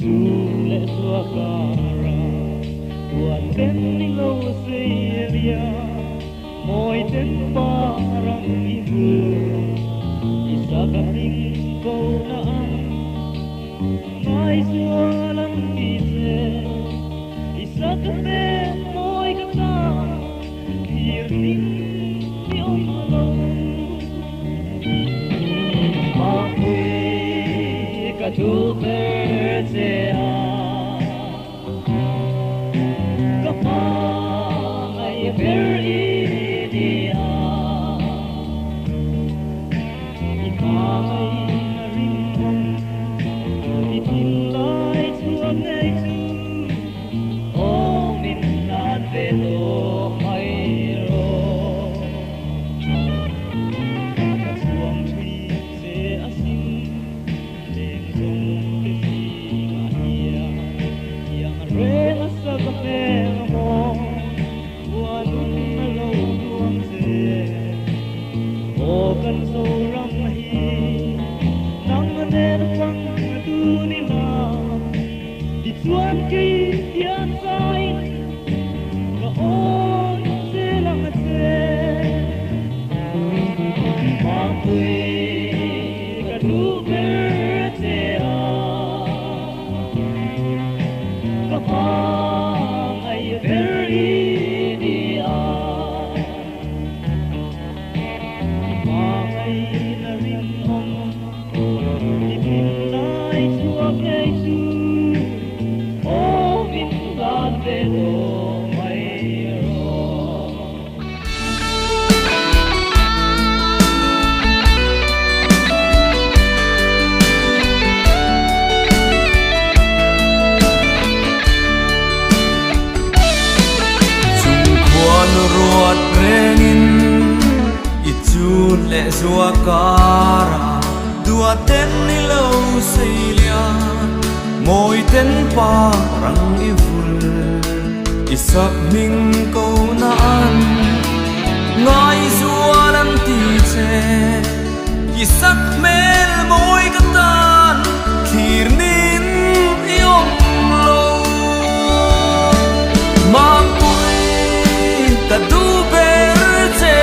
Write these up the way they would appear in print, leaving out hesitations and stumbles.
chu le xua cara tua ten ni lo se ria moi ten pa rang i vu isa ka ring ko na mai xua lang i se isa ka te moi ka ta ir ning ni oi lo ma pui ka tu per se le zua cara dua ten ni lo seilia moi ten pa rang i vul isak ning ko na an ngai zua lam ti che isak mel moi ka tan thir nin yom lo mang pui ta du ber che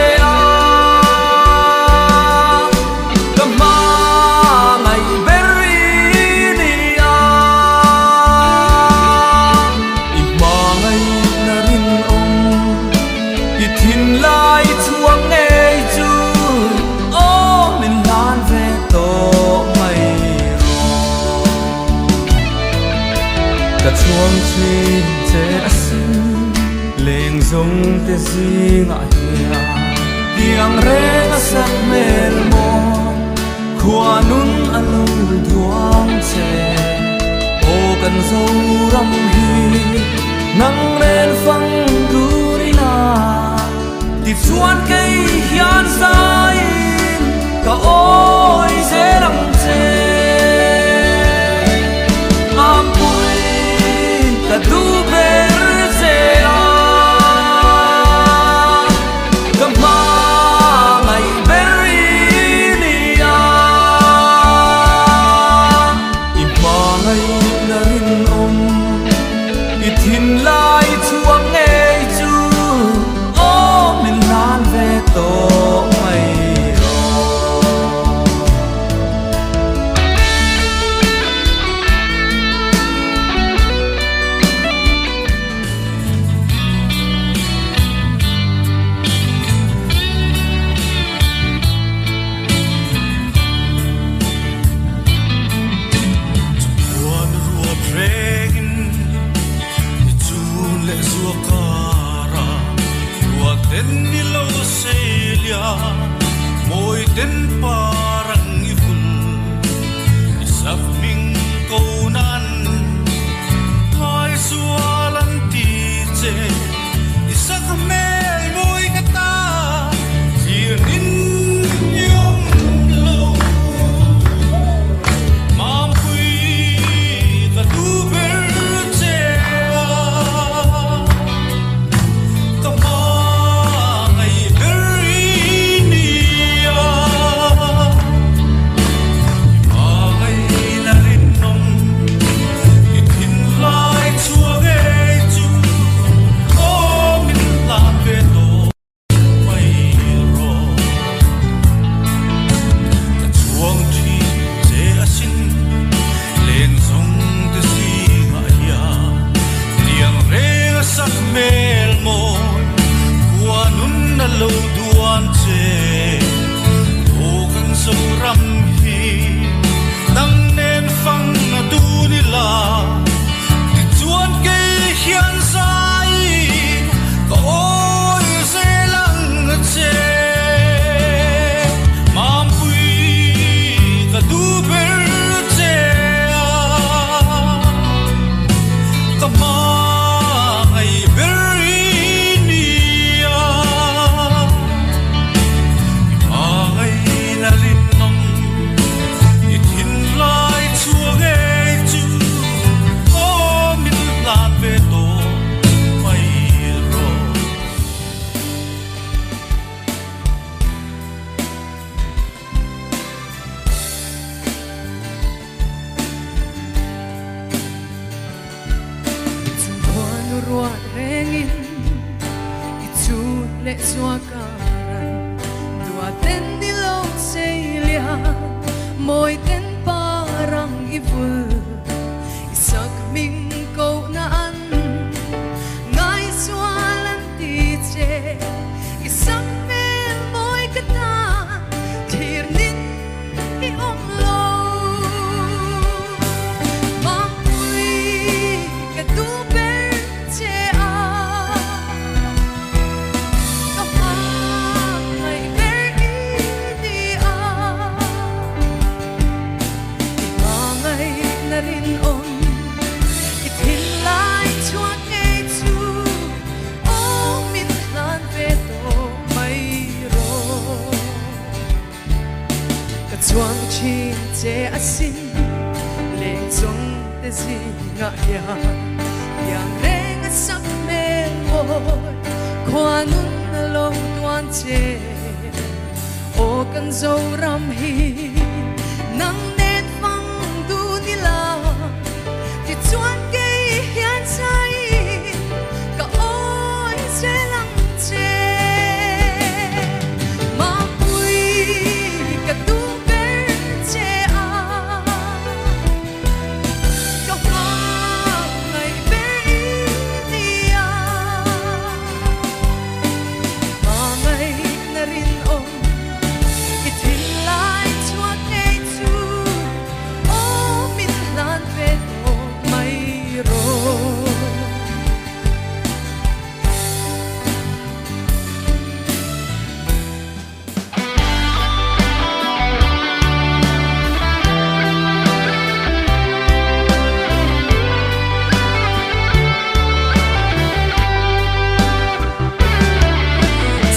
chuông chim che asin leng zong te zing a hia tiang reng a sak mel mo khua nun a lo duang che o kan zo ram hi nang ren phang du ni na ti chuan cây hian sai ka oi se lang che ta du ber se ka ma ngai beri ni i ma ngai na rin om i thin lai chuang ngei chu o min nan ve to mai ro ruat rengin itu le suakaran dua ten di lo selia moi ten parang ivul isak ming ko naan ngai sualan ti che isak mel moi kata thir nin i om lo mampui ka tu ber che a ka pa ngai ber i di a ma ngai na rin om itin lai chuak ngay chu o min lan ve to mai ro ka chuang chi che asin le zong te si nga ya yang reng sak me mo kwanun na lo tuan che o kan zo ram hi nang net fang du nila ti chuan ke hian sai ka oi se lang che ma pui ka tu ber che a ka pa ngai ber i ti a ma ngai na rin om itin lai chuak ngay chu o min lan ve to mai ro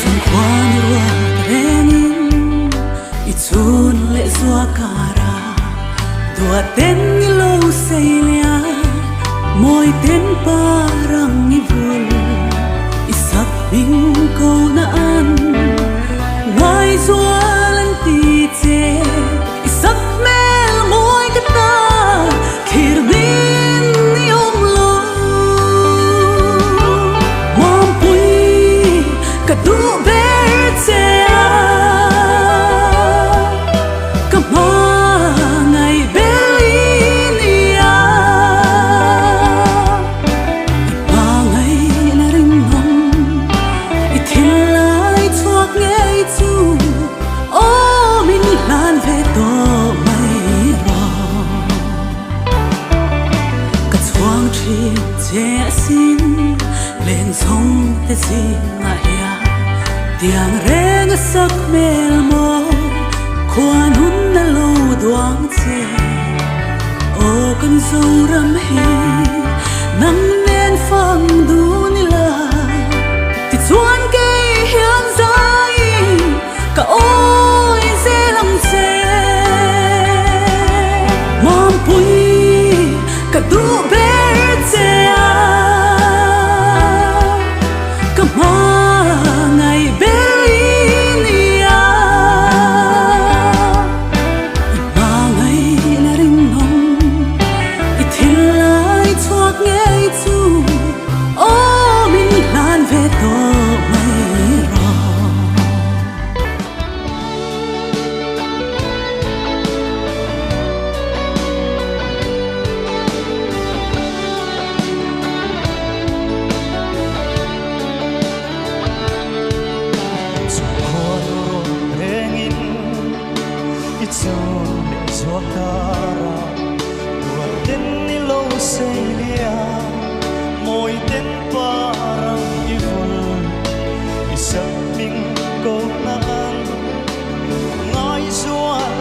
Sang khoan ruat rengin itun le suakara dua ten ni lo selia moi ten parang ivul isak ming ko naan ngai zualan ti che isak mel moi kata khir bin ni om lo mampui ka tu ber che a ka ma ngai beli ni a pa ngai na ring hong i thil lai chuak ngai chu o min lan ve to mai ro ka chuang thi che sin leng song te si nga ya tiang reng sak mel mo kwan hun na lo duang che o kan zo ram hi nang nen fang du nila ti chuan ke hian zai ka oi se lang che mom pui ka du ber che a ka ma ngai ber i ni a ma ngai na ring hong i thil lai chuak ngai chu o min lan ve to mai ro Hãy subscribe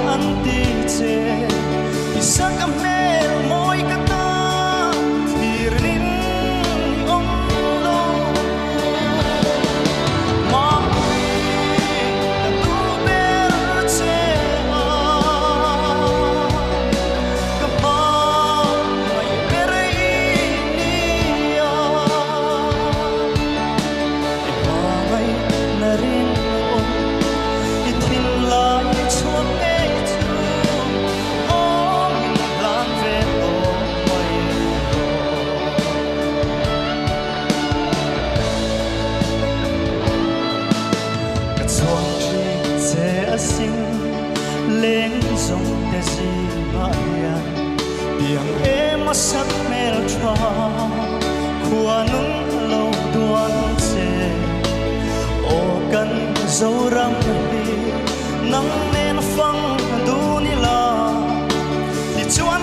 a sắc mel tra khua nung lâu đoan chê ô cần dấu răng đi nắng nên phăng du ni la thì chuan